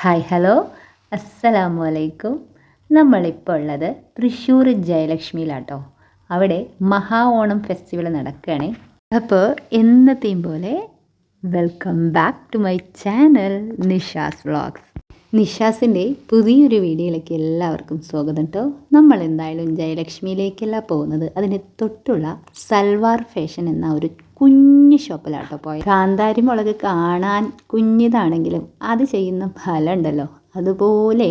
Hi hello അസ്സലാമു അലൈക്കും. നമ്മളിപ്പോൾ ഉള്ളത് തൃശ്ശൂർ ജയലക്ഷ്മിയിലാട്ടോ. അവിടെ മഹാ ഓണം ഫെസ്റ്റിവൽ നടക്കുകയാണ്. അപ്പോൾ എന്നത്തെയും പോലെ welcome back to my channel Nisha's vlogs. നിഷാസിൻ്റെ പുതിയൊരു വീഡിയോയിലേക്ക് എല്ലാവർക്കും സ്വാഗതം കേട്ടോ. നമ്മൾ എന്തായാലും ജയലക്ഷ്മിയിലേക്കല്ല പോകുന്നത്, അതിന് തൊട്ടുള്ള സൽവാർ ഫാഷൻ എന്ന ഒരു കുഞ്ഞു ഷോപ്പിലാട്ടോ പോയത്. കാന്താരി മുളക് കാണാൻ കുഞ്ഞിതാണെങ്കിലും അത് ചെയ്യുന്ന ഫലം ഉണ്ടല്ലോ, അതുപോലെ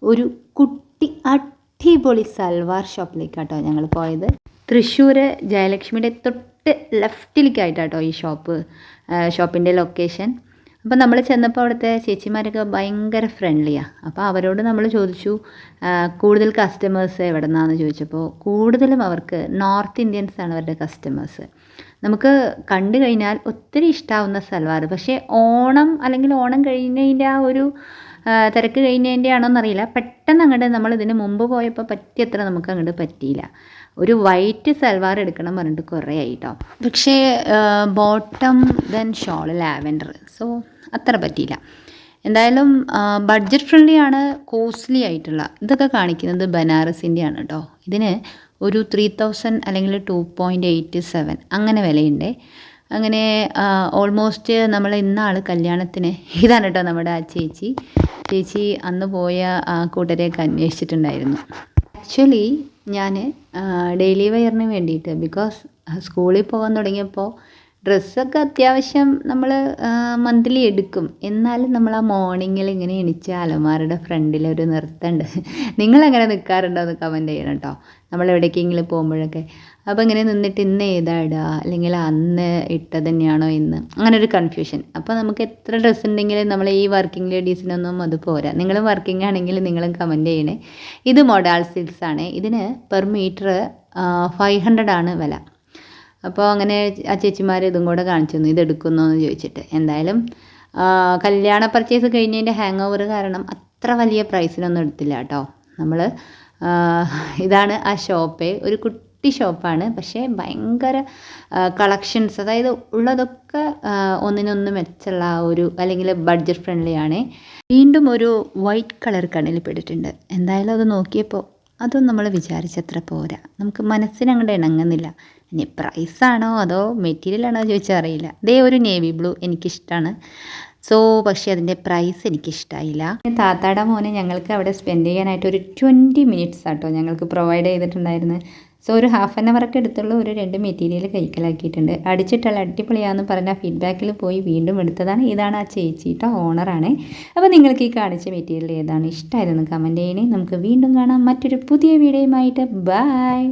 ഒരു കുട്ടി അടിപൊളി സൽവാർ ഷോപ്പിലേക്കാട്ടോ ഞങ്ങൾ പോയത്. തൃശ്ശൂർ ജയലക്ഷ്മിയുടെ തൊട്ട് ലെഫ്റ്റിലേക്കായിട്ടാട്ടോ ഈ ഷോപ്പിൻ്റെ ലൊക്കേഷൻ. അപ്പോൾ നമ്മൾ ചെന്നപ്പോൾ അവിടുത്തെ ചേച്ചിമാരൊക്കെ ഭയങ്കര ഫ്രണ്ട്ലിയാണ്. അപ്പോൾ അവരോട് നമ്മൾ ചോദിച്ചു കൂടുതൽ കസ്റ്റമേഴ്സ് എവിടെ നിന്നാണെന്ന് ചോദിച്ചപ്പോൾ കൂടുതലും അവർക്ക് നോർത്ത് ഇന്ത്യൻസാണ് അവരുടെ കസ്റ്റമേഴ്സ്. നമുക്ക് കണ്ടു കഴിഞ്ഞാൽ ഒത്തിരി ഇഷ്ടമാവുന്ന സൽവാർ, പക്ഷേ ഓണം അല്ലെങ്കിൽ ഓണം കഴിഞ്ഞതിൻ്റെ ആ ഒരു തിരക്ക് കഴിഞ്ഞതിൻ്റെ ആണോയെന്നറിയില്ല, പെട്ടെന്ന് അങ്ങോട്ട് നമ്മൾ ഇതിന് മുമ്പ് പോയപ്പോൾ പറ്റിയത്ര നമുക്ക് അങ്ങോട്ട് പറ്റിയില്ല. ഒരു വൈറ്റ് സൽവാർ എടുക്കണം പറഞ്ഞിട്ട് കുറേ ആയിട്ടോ, പക്ഷേ bottom then shawl lavender, so അത്ര പറ്റിയില്ല. എന്തായാലും ബഡ്ജറ്റ് ഫ്രണ്ട്ലി ആണ്, കോസ്റ്റ്ലി ആയിട്ടുള്ള ഇതൊക്കെ കാണിക്കുന്നത് ബനാറസിൻ്റെ ആണ് കേട്ടോ. ഇതിന് ഒരു 3000 അല്ലെങ്കിൽ 2.87 അങ്ങനെ വിലയുണ്ട്. അങ്ങനെ ഓൾമോസ്റ്റ് നമ്മൾ ഇന്നാൾ കല്യാണത്തിന് ഇതാണ് കേട്ടോ നമ്മുടെ ആ ചേച്ചി അന്ന് പോയ ആ കൂട്ടരെയൊക്കെ അന്വേഷിച്ചിട്ടുണ്ടായിരുന്നു. ആക്ച്വലി ഞാൻ ഡെയിലി വെയറിന് വേണ്ടിയിട്ട്, ബിക്കോസ് സ്കൂളിൽ പോകാൻ തുടങ്ങിയപ്പോൾ ഡ്രസ്സൊക്കെ അത്യാവശ്യം നമ്മൾ മന്ത്ലി എടുക്കും, എന്നാലും നമ്മൾ ആ മോർണിംഗിൽ ഇങ്ങനെ എണീച്ച് അലമാരുടെ ഫ്രണ്ടിൽ ഒരു നിർത്തമുണ്ട്. നിങ്ങളങ്ങനെ നിൽക്കാറുണ്ടോ എന്ന് കമൻറ്റ് ചെയ്യണം കേട്ടോ, നമ്മൾ എവിടേക്കെങ്കിലും പോകുമ്പോഴൊക്കെ. അപ്പോൾ ഇങ്ങനെ നിന്നിട്ട് ഇന്ന് ഏതാ ഇടുക, അല്ലെങ്കിൽ അന്ന് ഇട്ടത് തന്നെയാണോ ഇന്ന്, അങ്ങനെ ഒരു കൺഫ്യൂഷൻ. അപ്പോൾ നമുക്ക് എത്ര ഡ്രസ്സ് ഉണ്ടെങ്കിലും നമ്മൾ ഈ വർക്കിംഗ് ലേഡീസിനൊന്നും അത് പോരാ. നിങ്ങളും വർക്കിംഗ് ആണെങ്കിൽ നിങ്ങളും കമൻറ്റ് ചെയ്യണേ. ഇത് മൊഡാൾ സിൽക്സ് ആണ്. ഇതിന് പെർ മീറ്റർ 500 ആണ് വില. അപ്പോൾ അങ്ങനെ ആ ചേച്ചിമാർ ഇതും കൂടെ കാണിച്ചു തന്നു, ഇതെടുക്കുന്നോ എന്ന് ചോദിച്ചിട്ട്. എന്തായാലും കല്യാണ പർച്ചേസ് കഴിഞ്ഞതിൻ്റെ ഹാങ് ഓവർ കാരണം അത്ര വലിയ പ്രൈസിനൊന്നും എടുത്തില്ല കേട്ടോ. നമ്മൾ ഇതാണ് ആ ഷോപ്പ്, ഒരു കുട്ടി ഷോപ്പാണ്, പക്ഷേ ഭയങ്കര കളക്ഷൻസ്, അതായത് ഉള്ളതൊക്കെ ഒന്നിനൊന്ന് മെച്ചുള്ള ഒരു, അല്ലെങ്കിൽ ബഡ്ജറ്റ് ഫ്രണ്ട്ലി ആണ്. വീണ്ടും ഒരു വൈറ്റ് കളർ കണ്ണിൽ പെട്ടിട്ടുണ്ട്. എന്തായാലും അത് നോക്കിയപ്പോൾ അതും നമ്മൾ വിചാരിച്ചത്ര പോരാ, നമുക്ക് മനസ്സിന് അങ്ങോട്ട് ഇണങ്ങുന്നില്ല. ഇനി പ്രൈസാണോ അതോ മെറ്റീരിയലാണോ ചോദിച്ചാൽ അറിയില്ല. ഇതേ ഒരു നേവി ബ്ലൂ എനിക്കിഷ്ടമാണ്, പക്ഷേ അതിൻ്റെ പ്രൈസ് എനിക്കിഷ്ടമായില്ല. താത്താടെ മോനെ ഞങ്ങൾക്ക് അവിടെ സ്പെൻഡ് ചെയ്യാനായിട്ട് ഒരു 20 മിനിറ്റ്സ് ആട്ടോ ഞങ്ങൾക്ക് പ്രൊവൈഡ് ചെയ്തിട്ടുണ്ടായിരുന്നത്. ഒരു ഹാഫ് ആൻ അവറൊക്കെ എടുത്തുള്ള ഒരു 2 മെറ്റീരിയൽ കൈക്കലാക്കിയിട്ടുണ്ട്. അടിച്ചിട്ടുള്ള അടിപൊളിയാണെന്ന് പറഞ്ഞ ഫീഡ്ബാക്കിൽ പോയി വീണ്ടും എടുത്തതാണ്. ഇതാണ് ആ ചേച്ചി കേട്ടോ, ഓണറാണ്. അപ്പോൾ നിങ്ങൾക്ക് ഈ കാണിച്ച മെറ്റീരിയൽ ഏതാണ് ഇഷ്ടമായതെന്ന് കമൻറ്റ് ചെയ്യണേ. നമുക്ക് വീണ്ടും കാണാം മറ്റൊരു പുതിയ വീഡിയോയുമായിട്ട്. ബൈ.